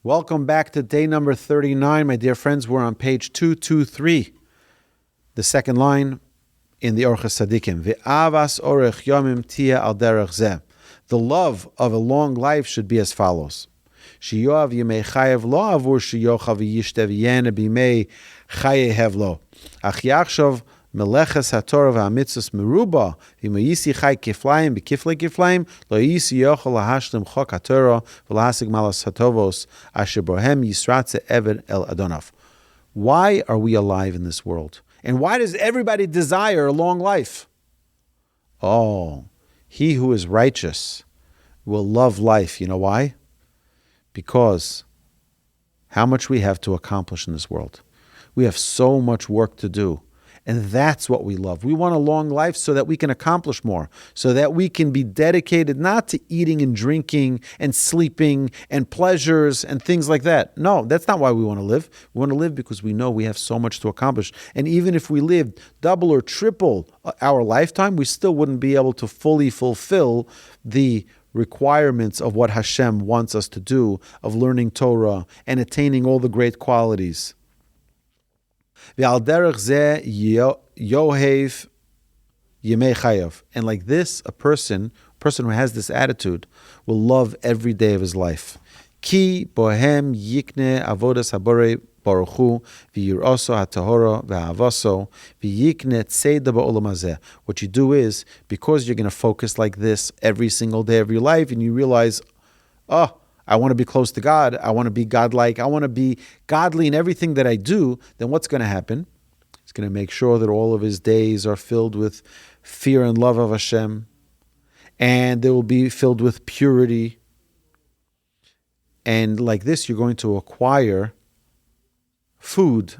Welcome back to day number 39, my dear friends. We're on page 223, the second line in the Orchos Tzaddikim. Ve'avas orech yomim tia al derech zeh. The love of a long life should be as follows. Shiyoav yimei chayev lo avur shiyochav yishte v'yene b'imei chayev lo. Ach yachshov meleches haTorah v'amitzvos meruba v'mayisi chay kiflayim b'kiflei kiflayim lo yisi yochel lahashlim chok haTorah v'lahasig malas hatovos asher bohem yisratze eved el adonav. Why are we alive in this world? And why does everybody desire a long life? Oh, he who is righteous will love life. You know why? Because how much we have to accomplish in this world. We have so much work to do. And that's what we love. We want a long life so that we can accomplish more, so that we can be dedicated not to eating and drinking and sleeping and pleasures and things like that. No, that's not why we want to live. We want to live because we know we have so much to accomplish. And even if we lived double or triple our lifetime, we still wouldn't be able to fully fulfill the requirements of what Hashem wants us to do, of learning Torah and attaining all the great qualities. And like this, a person who has this attitude will love every day of his life. Ki bohem yikne avodas habore baruchu v'yiroso hatahora v'havaso v'yikne tzeda ba'olam hazeh. What you do is, because you're going to focus like this every single day of your life, and you realize, I want to be close to God. I want to be godlike. I want to be godly in everything that I do. Then what's going to happen? He's going to make sure that all of his days are filled with fear and love of Hashem. And they will be filled with purity. And like this, you're going to acquire food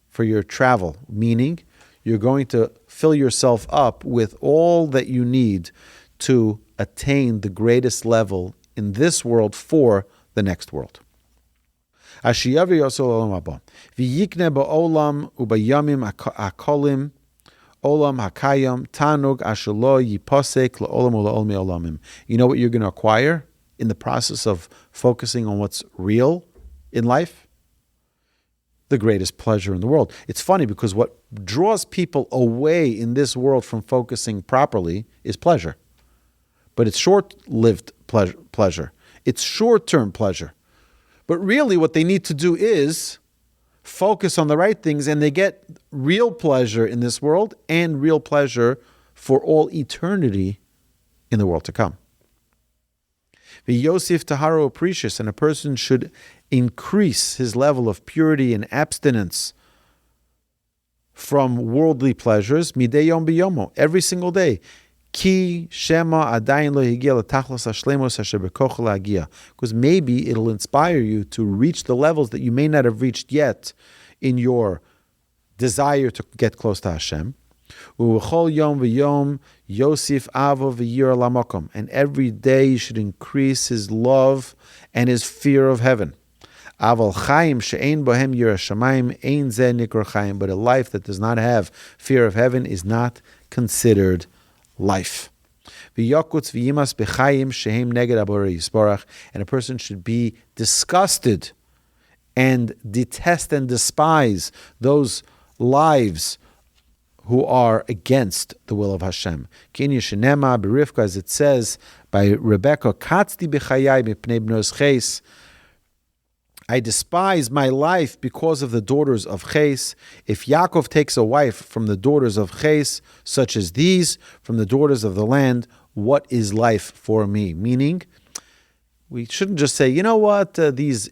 for your travel. Meaning, you're going to fill yourself up with all that you need to attain the greatest level in this world for the next world. V'yikne ba'olam u'bayamim akolim olam hakayam tanug asher lo yiposek la'olam u'la'ol me'olamim. You know what you're going to acquire in the process of focusing on what's real in life? The greatest pleasure in the world. It's funny because what draws people away in this world from focusing properly is pleasure. But it's short-lived pleasure. It's short-term pleasure. But really what they need to do is focus on the right things, and they get real pleasure in this world and real pleasure for all eternity in the world to come. V'yosif taharo precious, and a person should increase his level of purity and abstinence from worldly pleasures midei yom b'yomo, every single day. Ki shema adayin lo higia l'tachlos hashlemos asher bekocho la'hagia, because maybe it'll inspire you to reach the levels that you may not have reached yet in your desire to get close to Hashem. U'chol yom v'yom yosif avo v'yir lamokom, and every day you should increase his love and his fear of heaven. Aval chaim she'ein bohem yira shamayim ein zeh nikra chaim, but a life that does not have fear of heaven is not considered life. And a person should be disgusted and detest and despise those lives who are against the will of Hashem. As it says by Rebecca, I despise my life because of the daughters of Ches. If Yaakov takes a wife from the daughters of Ches, such as these, from the daughters of the land, what is life for me? Meaning, we shouldn't just say, you know what, these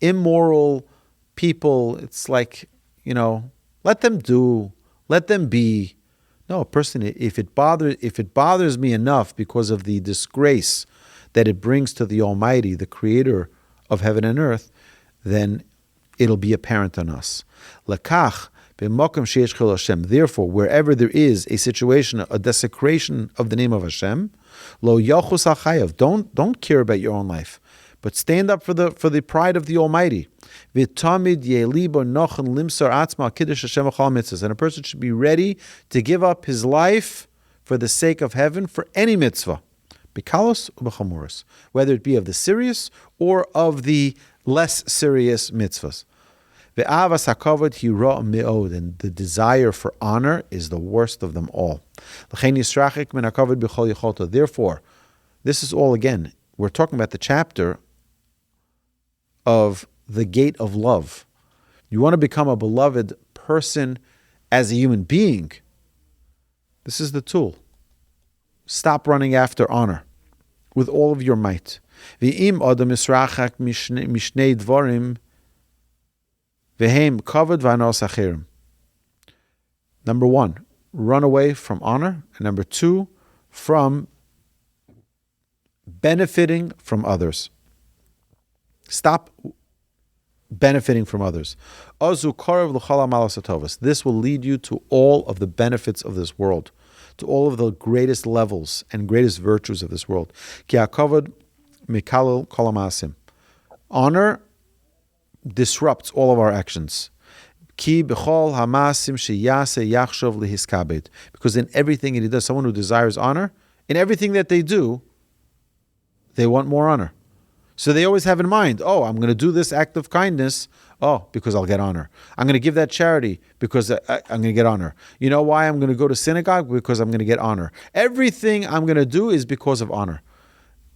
immoral people, it's like, let them do, let them be. No, a person, if it bothers me enough because of the disgrace that it brings to the Almighty, the Creator of heaven and earth, then it'll be apparent on us. Lakach b'mokum sheyesh chil Hashem. Therefore, wherever there is a situation, a desecration of the name of Hashem, lo yachus al chayav. Don't care about your own life, but stand up for the pride of the Almighty. V'tamid yelibo nochen limsar atzma kiddush Hashem achal mitzvahs. And a person should be ready to give up his life for the sake of heaven for any mitzvah. Bikalos u'b'chamuros, whether it be of the serious or of the less serious mitzvahs. Ve'avas hakavod hi ra me'od, and the desire for honor is the worst of them all. L'chein yisrachik min hakavod b'chol yicholto. Therefore, this is all again, we're talking about the chapter of the gate of love. You want to become a beloved person as a human being. This is the tool. Stop running after honor with all of your might. V'im adam yisrachak mishnei dvarim v'hem kavod v'anos acherim. Number one, run away from honor. And number two, from benefiting from others. Stop benefiting from others. This will lead you to all of the benefits of this world, to all of the greatest levels and greatest virtues of this world. Honor disrupts all of our actions. Because in everything that he does, someone who desires honor, in everything that they do, they want more honor. So they always have in mind, I'm going to do this act of kindness, because I'll get honor. I'm going to give that charity because I'm going to get honor. You know why I'm going to go to synagogue? Because I'm going to get honor. Everything I'm going to do is because of honor.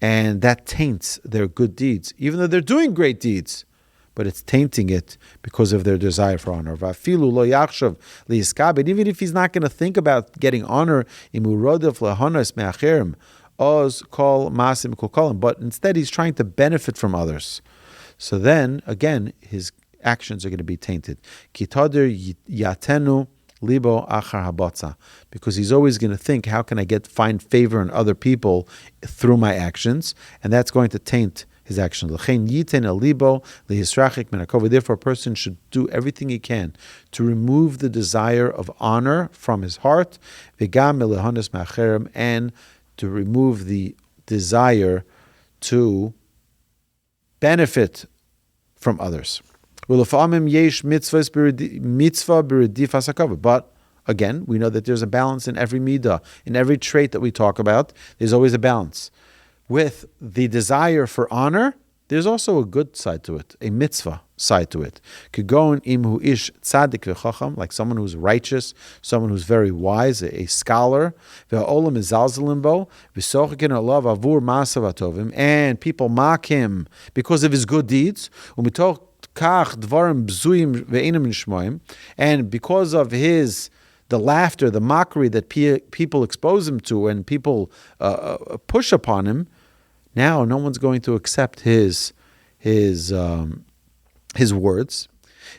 And that taints their good deeds, even though they're doing great deeds. But it's tainting it because of their desire for honor. Even if he's not going to think about getting honor, but instead he's trying to benefit from others. So then, again, his actions are going to be tainted. Because he's always going to think, how can I find favor in other people through my actions? And that's going to taint his actions. Therefore, a person should do everything he can to remove the desire of honor from his heart, and to remove the desire to benefit from others. But again, we know that there's a balance in every midah, in every trait that we talk about. There's always a balance. With the desire for honor, there's also a good side to it, a mitzvah side to it. Like someone who's righteous, someone who's very wise, a scholar, and people mock him because of his good deeds, and because of the laughter, the mockery that people expose him to, and people push upon him. Now, no one's going to accept his words.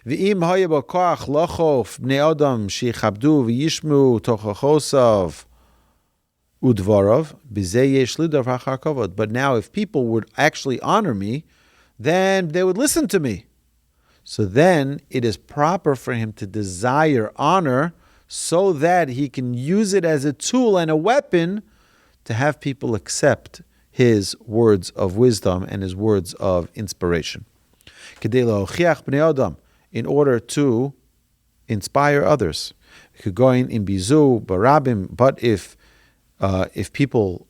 But now, if people would actually honor me, then they would listen to me. So then, it is proper for him to desire honor so that he can use it as a tool and a weapon to have people accept his words of wisdom and his words of inspiration. In order to inspire others. But if people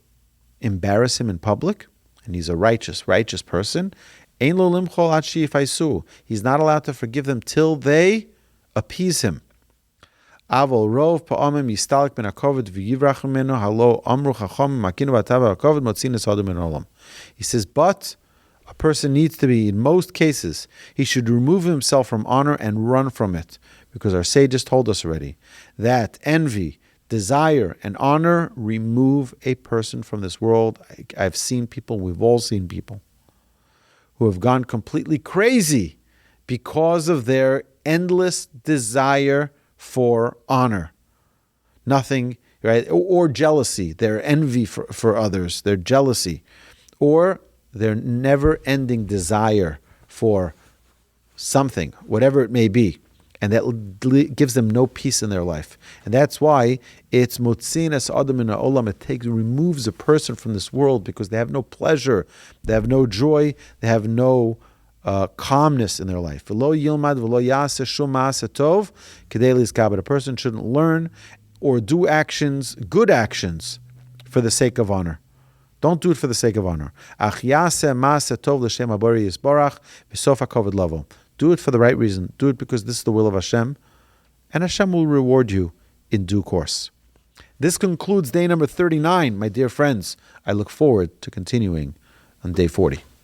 embarrass him in public, and he's a righteous person, he's not allowed to forgive them till they appease him. He says, but a person needs to be, in most cases, he should remove himself from honor and run from it. Because our sages told us already that envy, desire, and honor remove a person from this world. I've seen people, we've all seen people, who have gone completely crazy because of their endless desire for honor. Nothing, right? Or jealousy, their envy for others, their jealousy, or their never-ending desire for something, whatever it may be. And that gives them no peace in their life. And that's why it's motzinas adam min ha'olam. It removes a person from this world because they have no pleasure, they have no joy, they have no calmness in their life. But a person shouldn't learn or do actions, good actions, for the sake of honor. Don't do it for the sake of honor. Do it for the right reason. Do it because this is the will of Hashem, and Hashem will reward you in due course. This concludes day number 39, my dear friends. I look forward to continuing on day 40.